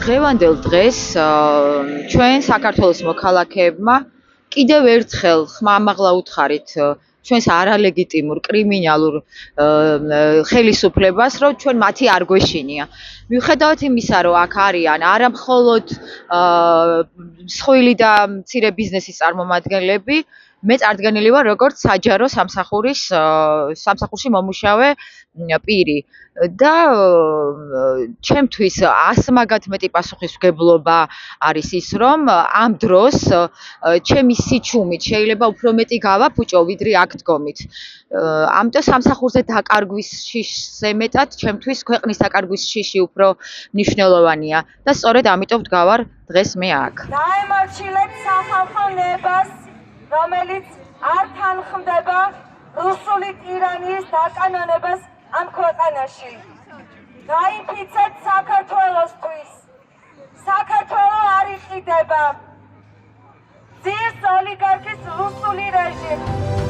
დღევანდელ დღეს ჩვენ საქართველოს მოქალაქეებმა კიდევ ერთხელ ხმამაღლა უთხარით ჩვენს არალეგიტიმურ კრიმინალურ ხელისუფლებას, რომ ჩვენ მათი არ გვეშინია. მიუხედავად იმისა, რომ აქ არიან არა მხოლოდ მსხვილი და მცირე ბიზნესის წარმომადგენლები, მე წარდგენილი ვარ როგორც საჯარო სამსახურში მომუშავე პირი და ჩემთვის 100 მაგათ მეტი პასუხისმგებლობა არის ის, რომ ამ დროს ჩემი სიჩუმით შეიძლება უფრო მეტი გავაფუჭო, ვიდრე აქ დგომით. ამიტომ სამსახურზე დაკარგვის შიშზე მეტად ჩემთვის ქვეყნის დაკარგვის შიში უფრო მნიშვნელოვანია და სწორედ ამიტომ ვდგავარ დღეს მე აქ. დაემორჩილეთ სახალხო ნებას, რომელიც არ თანხმდება რუსული ტირანიის დაკანონებას ამ ქვეყანაში. გაიფიცეთ საქართველოსთვის. საქართველო არ იყიდება. ძირს ოლიგარქის რუსული რეჟიმი.